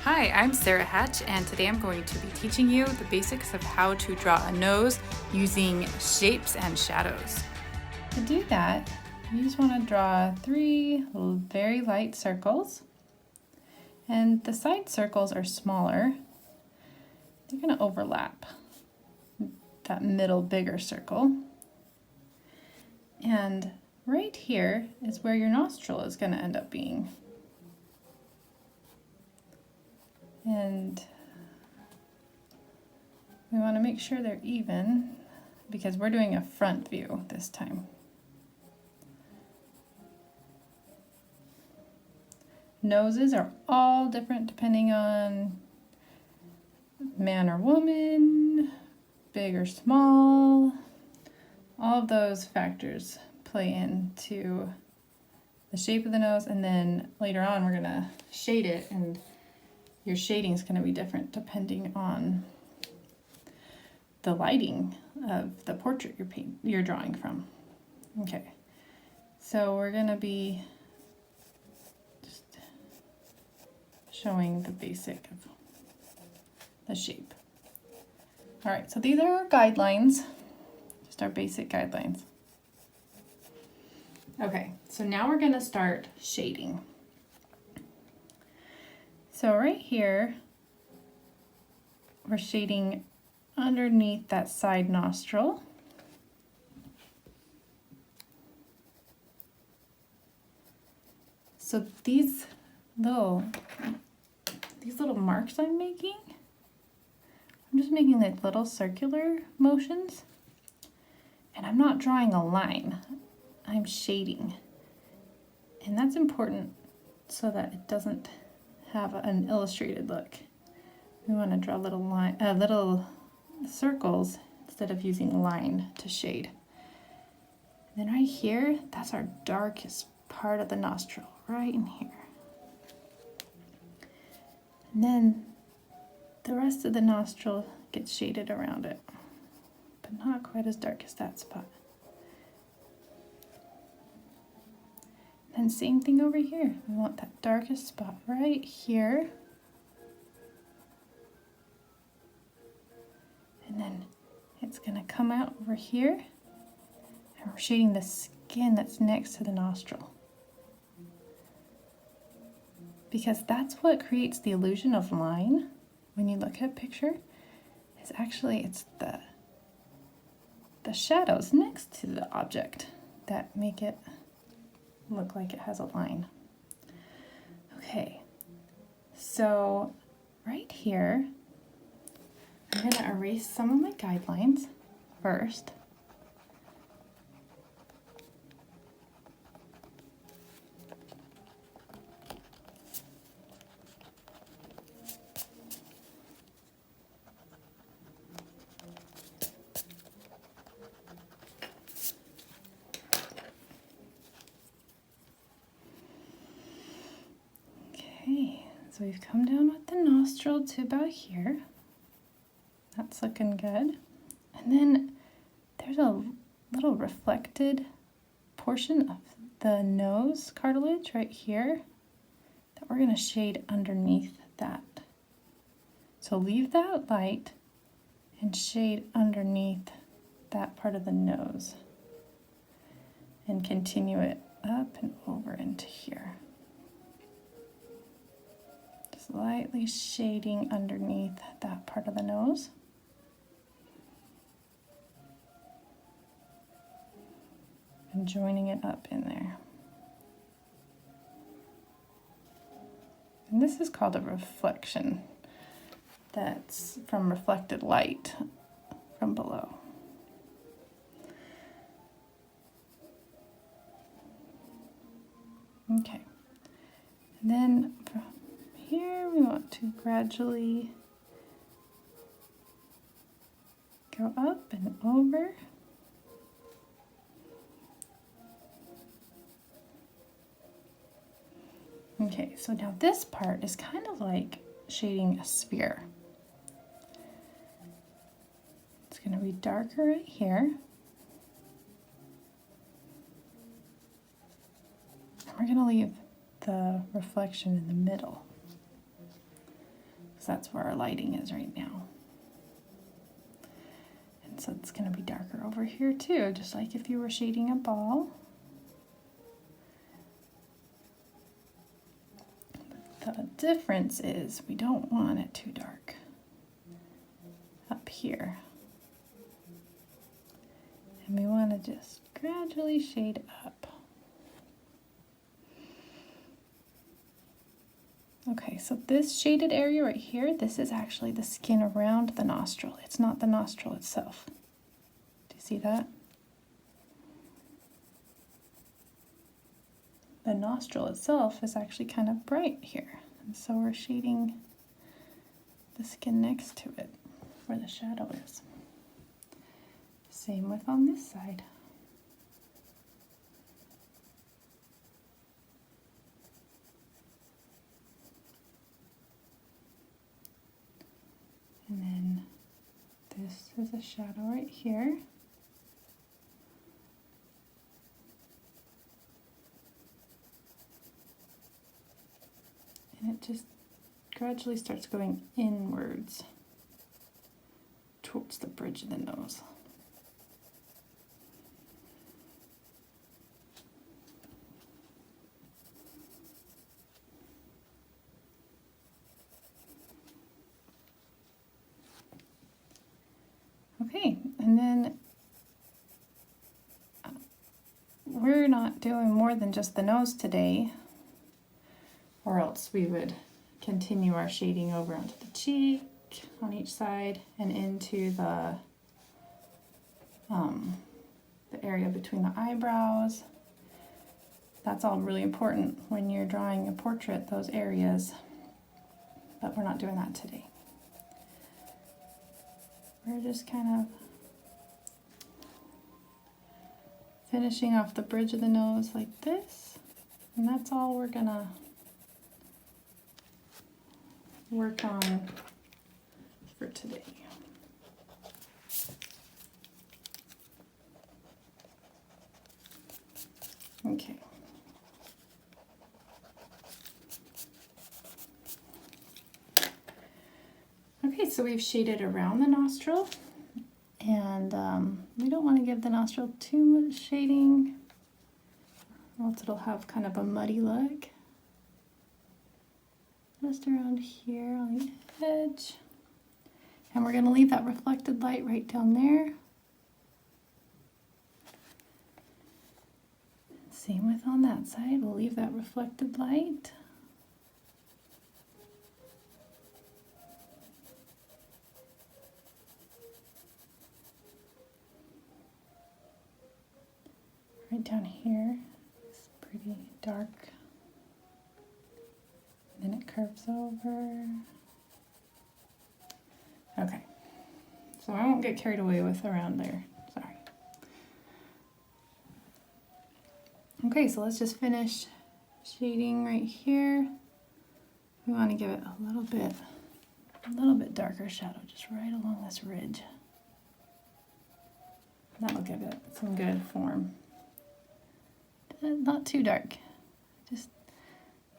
Hi, I'm Sarah Hatch, and today I'm going to be teaching you the basics of how to draw a nose using shapes and shadows. To do that, you just want to draw 3 very light circles, and the side circles are smaller. They're going to overlap that middle bigger circle. And right here is where your nostril is going to end up being. And we want to make sure they're even because we're doing a front view this time. Noses are all different depending on man or woman, big or small. All of those factors play into the shape of the nose, and then later on we're going to shade it, and your shading is going to be different depending on the lighting of the portrait you're drawing from. Okay, so we're going to be just showing the basic of the shape. All right, so these are our guidelines, just our basic guidelines. Okay, so now we're going to start shading. So right here, we're shading underneath that side nostril. So these little marks I'm making, I'm just making like little circular motions, and I'm not drawing a line, I'm shading. And that's important so that it doesn't have an illustrated look. We want to draw little circles instead of using line to shade. And then right here, that's our darkest part of the nostril, right in here. And then the rest of the nostril gets shaded around it, but not quite as dark as that spot. And same thing over here. We want that darkest spot right here. And then it's going to come out over here. And we're shading the skin that's next to the nostril. Because that's what creates the illusion of line when you look at a picture. It's the shadows next to the object that make it look like it has a line. Okay, so right here, I'm going to erase some of my guidelines first. Okay, so we've come down with the nostril to about here. That's looking good. And then there's a little reflected portion of the nose cartilage right here that we're going to shade underneath that. So leave that light and shade underneath that part of the nose and continue it up and over into here. Just lightly shading underneath that part of the nose. And joining it up in there. And this is called a reflection. That's from reflected light from below. Okay. And then from here we want to gradually go up and over. Okay, so now this part is kind of like shading a sphere. It's going to be darker right here. And we're going to leave the reflection in the middle. because that's where our lighting is right now. And so it's going to be darker over here too, just like if you were shading a ball. But the difference is we don't want it too dark up here. And we want to just gradually shade up. Okay, so this shaded area right here, this is actually the skin around the nostril. It's not the nostril itself. Do you see that? The nostril itself is actually kind of bright here. And so we're shading the skin next to it where the shadow is. Same with on this side. And then this is a shadow right here. And it just gradually starts going inwards towards the bridge of the nose. Okay, and then we're not doing more than just the nose today, or else we would continue our shading over onto the cheek on each side and into the area between the eyebrows. That's all really important when you're drawing a portrait, those areas, but we're not doing that today. We're just kind of finishing off the bridge of the nose like this, and that's all we're gonna work on for today. Okay. Okay, so we've shaded around the nostril, and we don't want to give the nostril too much shading, or else it'll have kind of a muddy look. Just around here on the edge. And we're going to leave that reflected light right down there. Same with on that side, we'll leave that reflected light. Right down here, it's pretty dark. Then it curves over. Okay, so I won't get carried away with around there, sorry. Okay, so let's just finish shading right here. We want to give it a little bit darker shadow, just right along this ridge. That'll give it some good form. Not too dark, just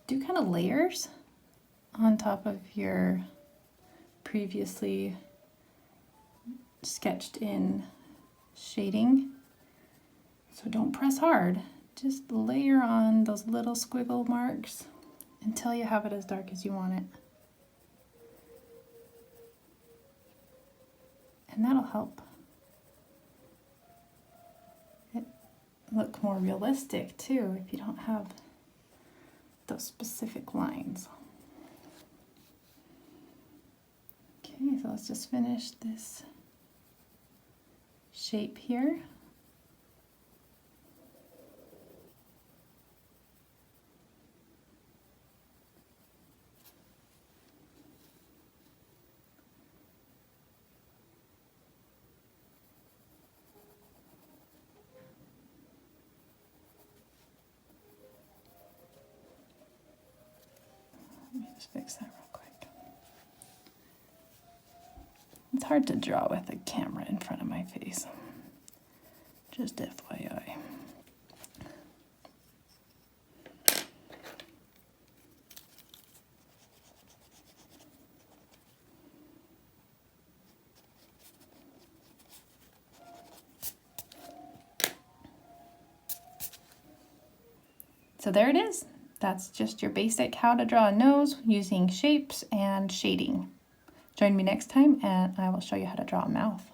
do kind of layers on top of your previously sketched in shading. So don't press hard, just layer on those little squiggle marks until you have it as dark as you want it. And that'll help it look more realistic too if you don't have those specific lines. Okay, so let's just finish this shape here. Let me just fix that real quick. It's hard to draw with a camera in front of my face. Just FYI. So there it is. That's just your basic how to draw a nose using shapes and shading. Join me next time and I will show you how to draw a mouth.